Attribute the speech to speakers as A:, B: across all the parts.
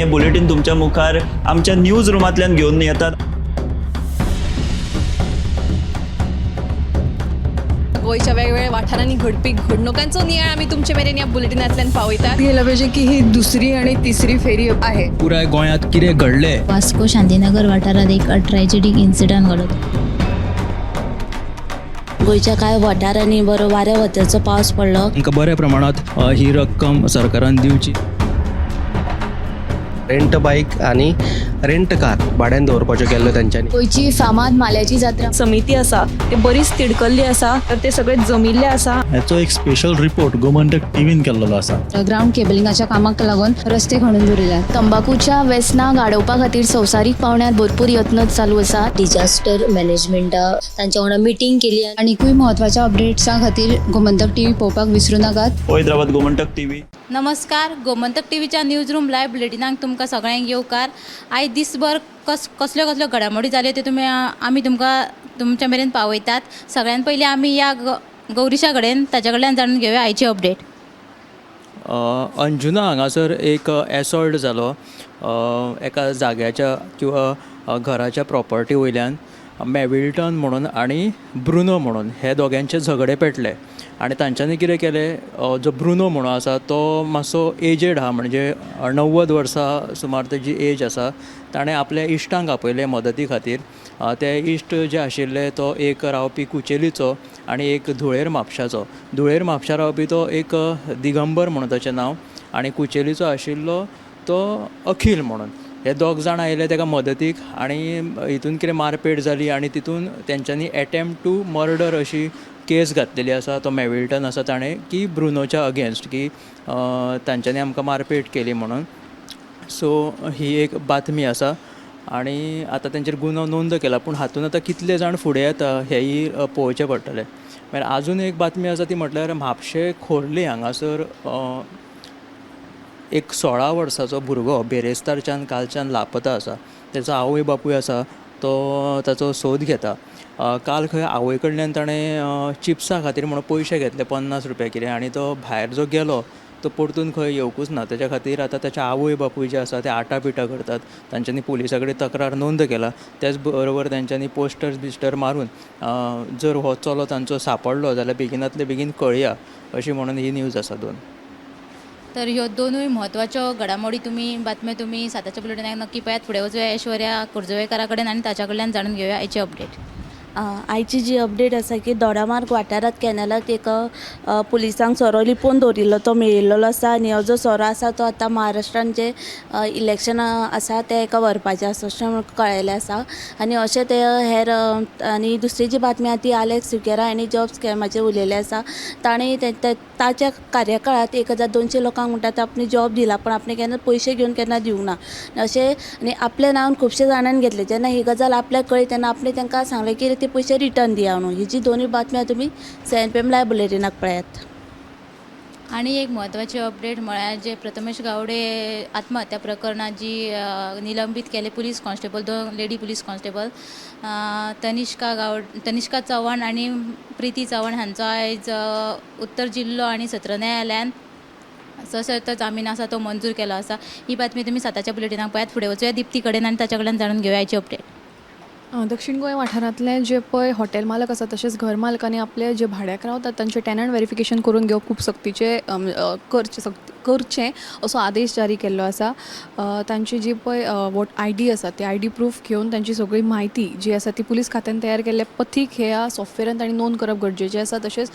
A: हे बुलेटिन तुमच्या मुखार आमच्या न्यूज रूमांतल्यान घेवन येतात.
B: गोयच्या वेगवेगळ्या वाठारांनी घडपी घडणुकांचो नियाळ आमी तुमचे मेरेन ह्या बुलेटिनांतल्यान पावयतात. गेल्या पाहिजे की ही दुसरी आणि तिसरी फेरी आहे.
C: पुराय गोंयांत कितें घडलें.
D: वास्को शांतीनगर वाठारात एक ट्रॅजेडीक इन्सिडंट घडत.
E: गोयच्या कांय वाठारांनी बरो वाऱ्या वताचो पावस पडलो.
C: तांकां बऱ्या प्रमाणात ही रक्कम सरकारान दिवची.
F: रेंट बाईक आणि रेंट कार भाड्यान दवरपाच्यो केल्ल्यो तांच्यांनी.
D: गोयची फामाद माल्याची जात्रा
B: समिती आसा ते बरीच तिडकल्ली आसा, तर ते सगळे जमिल्ले आसा.
G: हाचो एक स्पेशल रिपोर्ट गोमंतक टीव्हीन केल्लो आसा.
D: ग्राउंड केबलिंगाच्या कामाक लागून रस्ते खणून दवरिल्यात. तंबाखूच्या व्यसनां गाडोवपा खातीर संवसारीक पावंड्यार भरपूर यत्न चालू आसा.
E: डिजास्टर मॅनेजमेंटा तांच्या वांगडा मिटींग केली.
D: आनीकूय म्हत्वाच्या अपडेट्सां खातीर गोमंतक टीव्ही पळोवपाक विसरूं नाकात.
A: पळयत रावात गोमंतक टीव्ही.
H: नमस्कार, गोमंतक टीव्हीच्या न्यूज रूम लायव्ह बुलेटिनाक तुमकां सगळ्यांक येवकार. आयज दिसभर कसल्यो कसल्यो घडामोडी जाल्यो त्यो आमी तुमकां तुमच्या मेरेन पावयतात. सगळ्यान पयलीं आमी या गौरीशा कडेन ताच्या कडल्यान जाणून घेवया आयची अपडेट.
C: अंजुना हांगासर एक एसॉल्ट जालो एका जाग्याच्या किंवा घराच्या प्रॉपर्टी वयल्यान. मॅविल्टन म्हणून आनी ब्रुनो म्हणून हे दोग्यांचे झगडे पेटले आनी तांच्यांनी कितें केलें, जो ब्रुनो म्हणून आसा तो मातसो एजेड आहा, म्हणजे 90 वर्सां सुमार तेजी एज आसा. ताणें आपल्या इश्टांक आपयले मदती खातीर. ते इश्ट जे आशिल्ले तो एक रावपी कुचेलीचो आनी एक धुळेर म्हापशाचो. धुळेर म्हापशा रावपी तो एक दिगंबर म्हणून ताचें नांव आनी कुचेलीचो आशिल्लो तो अखिल म्हणून. हे दोग जाण आयले ताका मदतीक आनी हितून कितें मारपेट जाली आनी तितून तेंच्यांनी एटेम्प्ट टू मर्डर अशी केस घातलेली आसा. तो मॅविल्टन आसा ताणें की ब्रुनोच्या अगेन्स्ट की तांच्यांनी आमकां मारपेट केली म्हणून. सो ही एक बातमी आसा आनी आतां तेंचेर गुन्हो नोंद केला. पूण हातून आतां कितले जाण फुडें येता हेंय पळोवचें पडटलें. मागीर आजून एक बातमी आसा ती म्हटल्यार म्हापशे खोर्ले हांगासर एक 16 वर्साचो भुरगो बेरेस्तारच्यान कालच्यान लापता आसा. तेचो आवय बापूय आसा तो ताचो सोद घेता. काल खंय आवय कडल्यान ताणें चिप्सा खातीर म्हणून पयशे घेतले 50 रुपया कितें, आनी तो भायर जो गेलो तो परतून खंय येवकूच ना. तेच्या खातीर आतां ताचे आवय बापूय जे आसा ते आटापिटा करतात. तांच्यांनी पुलिसा कडेन तक्रार नोंद केला. त्याच बरोबर तांच्यांनी पोस्टर मारून जर हो चलो तांचो सांपडलो जाल्यार बेगिनांतले बेगीन कळया अशी म्हणून ही न्यूज आसा 2.
H: तर ह्यो दोनूय म्हत्वाच्यो घडामोडी बातम्यो तुमी साताच्या बुलेटिनाक नक्की पळयात. फुडें वचूया ऐश्वर्या कुर्जवेकारा कडेन आनी ताच्या कडल्यान जाणून घेवया आयची अपडेट.
E: आयची जी अपडेट आसा की दोडामार्ग वाठारांत कॅनलाक एक पुलिसांक सोरो लिपोवन दवरिल्लो तो मेळिल्लो आसा. आनी हो जो सोरो आसा तो आतां महाराष्ट्रान जे इलेक्शन आसा ते एका व्हरपाचें आसा अशें कळयलें आसा. आनी अशें ते हेर आनी दुसरी जी बातमी आसा ती आलेक्स सिक्वेरा आनी जॉब स्कॅमाचेर उलयलें आसा. ताणें ताच्या कार्यकाळांत 1200 लोकांक म्हणटा आपणे जॉब दिला, पण आपणे केन्ना पयशे घेवन केन्ना दिवंक ना अशें. आनी आपल्या नांवान खुबशे जाणांनी घेतले. जेन्ना ही गजाल आपल्याक कळ्ळी तेन्ना आपणे तांकां सांगलें की ते पयशे रिटर्न दिया म्हणून. ही जी दोनूय बातम्या तुमी CNPM लायव्ह बुलेटिनाक पळयात.
H: आनी एक म्हत्वाची अपडेट म्हळ्यार जे प्रथमेश गावडे आत्महत्या प्रकरणात जी निलंबीत केले police constable, 2 lady police constable Tanishka Chavan आनी प्रिती चव्हाण हांचो आयज उत्तर जिल्लो आनी सत्र न्यायालयान सशर्त जामीन आसा तो मंजूर केलो आसा. ही बातमी तुमी साताच्या बुलेटिनाक पळयात. फुडें वचूया दिप्ती कडेन आनी ताच्या कडल्यान जाणून घेवया आयची अपडेट.
B: दक्षिण गोंय वाठारांतले जे पळय हॉटेल मालक आसा तशेंच घर मालकांनी आपले जे भाड्याक रावतात तांचे टॅनंट व्हेरिफिकेशन करून घेवप खूब सक्तीचे करचें असो आदेश जारी केल्लो आसा. तांची जी पळय ID आसा ते ID प्रूफ घेवन तांची सगळी म्हायती जी आसा ती पुलीस खात्यान तयार केल्ले पथीक ह्या सॉफ्टवेरान तांणी नोंद करप गरजेचें आसा. तशेंच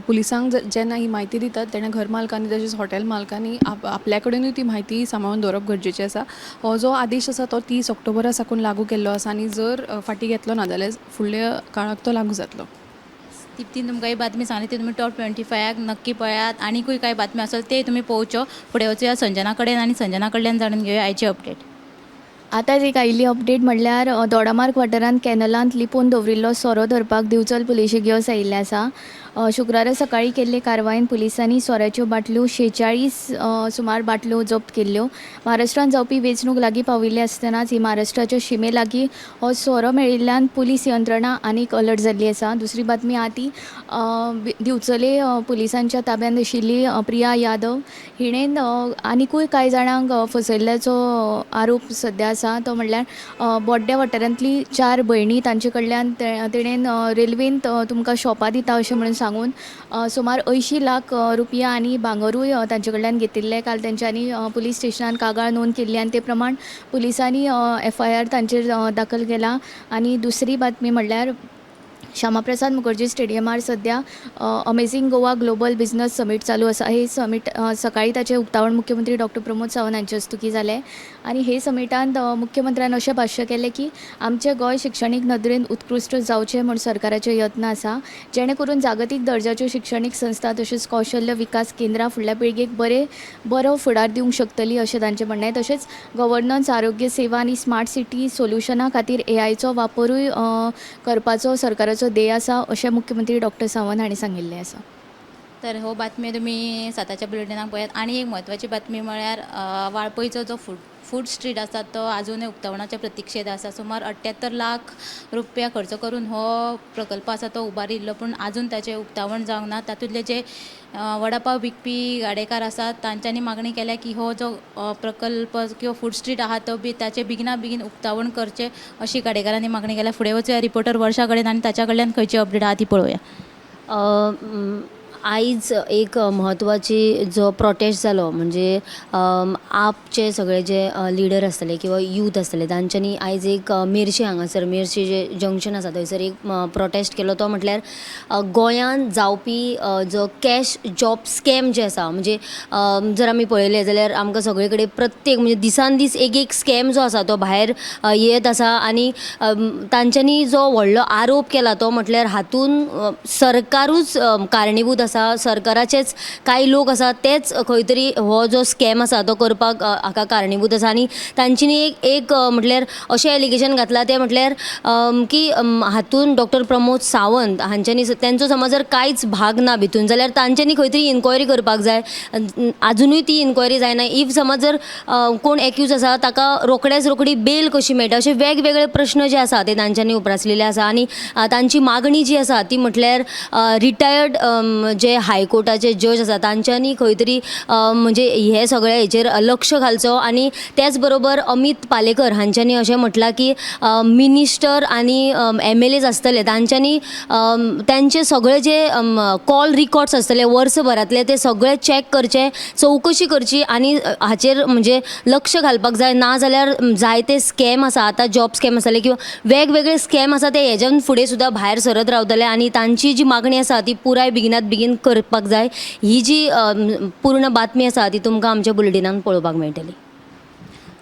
B: पुलिसांक जेन्ना ही म्हायती दितात तेन्ना घर मालकांनी तशेंच हॉटेल मालकांनी आपल्या कडेनूय ती म्हायती सांबाळून दवरप गरजेचें आसा. हो जो आदेश आसा तो 30 ऑक्टोबरा साकून लागू केल्लो आसा आनी जर फाटी घेतलो ना जाल्यार फुडल्या काळाक तो लागू जातलो.
H: तिप्तीन तुमकां ही बातमी सांगली ती तुमी टॉप 25 नक्की पळयात. आनीकूय कांय बातमी आसत ते तुमी पळोवच्यो. फुडें वचूया संजना कडेन आनी संजना कडल्यान जाणून घेवया आयची अपडेट.
D: आतांच एक आयिल्ली अपडेट म्हणल्यार दोडामार्ग वाठारांत कॅनलांत लिपोवन दवरिल्लो सोरो धरपाक दिवचल पुलिशेक येवस आयिल्ले आसा. शुक्रारा सकाळी केल्ले कारवायेन पुलिसांनी सोऱ्याच्यो बाटल्यो 46 सुमार बाटल्यो जप्त केल्ल्यो. महाराष्ट्रांत जावपी वेंचणूक लागीं पाविल्ली आसतनाच ही महाराष्ट्राच्या शिमे लागीं हो सोरो मेळिल्ल्यान पुलीस यंत्रणा आनीक अलर्ट जाल्ली आसा. दुसरी बातमी आहा ती दिवचले पुलिसांच्या ताब्यांत आशिल्ली प्रिया यादव हिणेन आनिकूय कांय जाणांक फसयल्ल्याचो आरोप सध्या आसा. तो म्हणल्यार बोड्ड्या वाठारांतली 4 भयणी तांचे कडल्यान तेणेन रेल्वेंत तुमकां शॉपां दिता अशें म्हणून सांगून सुमार 80 लाख रुपया आनी भांगरूय तांचे कडल्यान घेतिल्ले. काल तेंच्यांनी पुलीस स्टेशनान कागाळ नोंद केल्ली आनी ते प्रमाण पुलिसांनी FIR तांचेर दाखल केला. आनी दुसरी बातमी म्हणल्यार श्यामाप्रसाद मुखर्जी स्टेडियमार सध्या amazing Goa global business summit चालू आसा. हे समीट सकाळी ताचें उक्तावण मुख्यमंत्री डॉक्टर प्रमोद सावंत हांचे हस्तुकी जालें आनी हे समिटांत मुख्यमंत्र्यान अशें भाश्य केलें की आमचें गोंय शिक्षणीक नदरेन उत्कृश्ट जावचें म्हूण सरकाराचे यत्न आसा, जेणे करून जागतीक दर्जाच्यो शिक्षणीक संस्था तशेंच कौशल्य विकास केंद्रां फुडल्या पिळगेक बरो फुडार दिवंक शकतली अशें तांचें म्हणणें आहे. तशेंच गव्हर्नन्स, आरोग्य सेवा आनी स्मार्ट सिटी सोल्युशना खातीर AIचो वापरूय करपाचो सरकाराचो ध्येय आसा अशें मुख्यमंत्री डॉक्टर सावंत हांणी सांगिल्लें आसा.
H: तर हो बातमी तुमी साताच्या बुलेटिनाक पळयात. आनी एक म्हत्वाची बातमी म्हळ्यार वाळपयचो जो फूड स्ट्रीट आसा तो आजुनूय उक्तावणाच्या प्रतीक्षेत आसा. सुमार 78 लाख रुपया खर्च करून हो प्रकल्प आसा तो उबारिल्लो, पूण आजून ताचें उक्तावण जावंक ना. तातूंतले जे वडापाव विकपी गाडेकार आसात तांच्यांनी मागणी केल्या की हो जो प्रकल्प किंवा फूड स्ट्रीट आहा तो ताचें बेगिना बेगीन उक्तावण करचें अशी गाडेकारांनी मागणी केल्या. फुडें वचूया रिपोर्टर वर्षा कडेन आनी ताच्या कडल्यान खंयची अपडेट आहा ती पळोवया.
I: आयज एक म्हत्वाची जो प्रोटेस्ट जालो म्हणजे आपचे सगळे जे लिडर आसतले किंवा यूथ आसतले तांच्यांनी आयज एक मेर्शे हांगासर मेर्शे जे जंक्शन आसा थंयसर एक प्रोटेस्ट केलो. तो म्हटल्यार गोंयांत जावपी जो कॅश जॉब स्कॅम जे आसा म्हणजे जर आमी पळयलें जाल्यार आमकां सगळे कडेन प्रत्येक म्हणजे दिसान दीस एक स्कॅम जो आसा तो भायर येत आसा आनी तांच्यांनी जो व्हडलो आरोप केला तो म्हटल्यार हातून सरकारूच कारणीभूत आसा. सरकाराचेच कांय लोक आसा तेच खंय तरी हो जो स्कॅम आसा तो करपाक हाका कारणीभूत आसा. आनी तांच्यांनी एक म्हटल्यार अशें एलिगेशन घातलां तें म्हटल्यार की हातून डॉक्टर प्रमोद सावंत हांच्यांनी तेंचो समज जर कांयच भाग ना भितून जाल्यार तांच्यांनी खंय तरी इन्क्वायरी करपाक जाय. आजुनूय ती इन्क्वायरी जायना. इफ समज जर कोण एक्यूज आसा ताका रोखडी बेल कशी मेळटा अशे वेगवेगळे प्रश्न जे आसा ते तांच्यांनी उपरासलेले आसा. आनी तांची मागणी जी आसा ती म्हटल्यार रिटायर्ड जे हायकोर्टाचे जज आसा तांच्यांनी खंय तरी म्हणजे हे सगळे हेचेर लक्ष घालचो. आनी त्याच बरोबर अमित पालेकर हांच्यांनी अशें म्हटलां की मिनिस्टर आनी MLAs आसतले तांच्यांनी तांचे सगळे जे कॉल रिकॉर्ड्स आसतले वर्सभरांतले ते सगळे चॅक करचे, चवकशी करची आनी हाचेर म्हणजे लक्ष घालपाक जाय. ना जाल्यार जायते स्कॅम आसा आतां जॉब स्कॅम आसतले किंवा वेगवेगळे स्कॅम आसा ते हेज्यान फुडें सुद्दां भायर सरत रावतले आनी तांची जी मागणी आसा ती पुराय बेगिनात बेगीन करपाक जाय. ही जी पूर्ण बातमी आसा ती तुमकां आमच्या बुलेटिनान पळोवपाक मेळटली.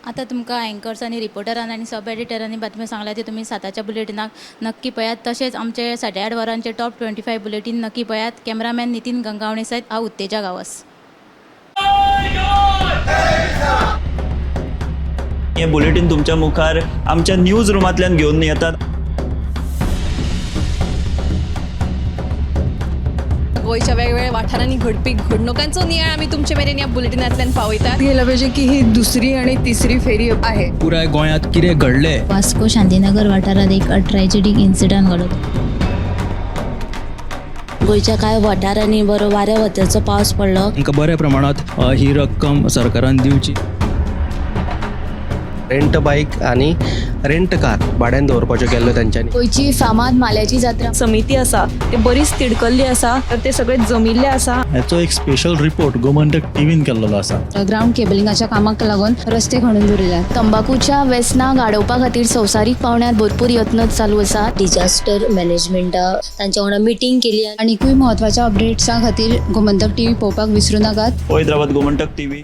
H: आता तुमकां अँकर्स आनी रिपोर्टरान आनी सब एडिटरांनी बातम्यो सांगल्या ती तुमी साताच्या बुलेटिनाक नक्की पळयात. तशेंच आमचे 8:30 वरांचे टॉप 25 बुलेटीन नक्की पळयात. कॅमेरामॅन नितीन गंगावणे सयत हांव उत्तेजा गावस.
A: हे बुलेटिन तुमच्या मुखार आमच्या न्यूज रुमांतल्यान घेवन येतात.
B: गोंयच्या वेगवेगळ्या वाठारांनी घडपी घडणुकांचो नियाळ आमी तुमचे मेरेन ह्या बुलेटिनांतल्यान पावयतात. गेल्या पाहिजे की ही दुसरी आणि तिसरी फेरी आहे.
C: पुराय गोंयांत कितें घडलें.
D: वास्को शांतीनगर वाठारात एक ट्रॅजेडीक इन्सिडंट घडलो.
E: गोंयच्या कांय वाठारांनी बरो वाऱ्या वत्याचो पावस पडलो.
C: तांकां बऱ्या प्रमाणांत ही रक्कम सरकारान दिवची.
F: रेंट बाईक आणि रेंट कार भाड्यान दवरपाच्यो केल्ल्यो तांच्यांनी.
D: गोंयची फामाद माल्याची जात्रा
B: समिती आसा ते बरीच तिडकल्ली आसा, तर ते सगळे जमिल्ले आसा.
G: ह्याचो एक स्पेशल रिपोर्ट गोमंतक टीव्हीन केल्लो आसा.
D: ग्राउंड केबलिंगाच्या कामाक लागून रस्ते खणून दवरिल्यात. तंबाखूच्या व्यसनां गाडोवपा खातीर संवसारीक पावंड्यार भरपूर यत्न चालू आसा.
I: डिजास्टर मॅनेजमेंटा तांच्या वांगडा मिटींग केली.
D: आनीकूय महत्वाच्या अपडेट्सां खातीर गोमंतक TV पळोवपाक विसरूं नाकात.
A: हैदराबाद गोमंतक TV.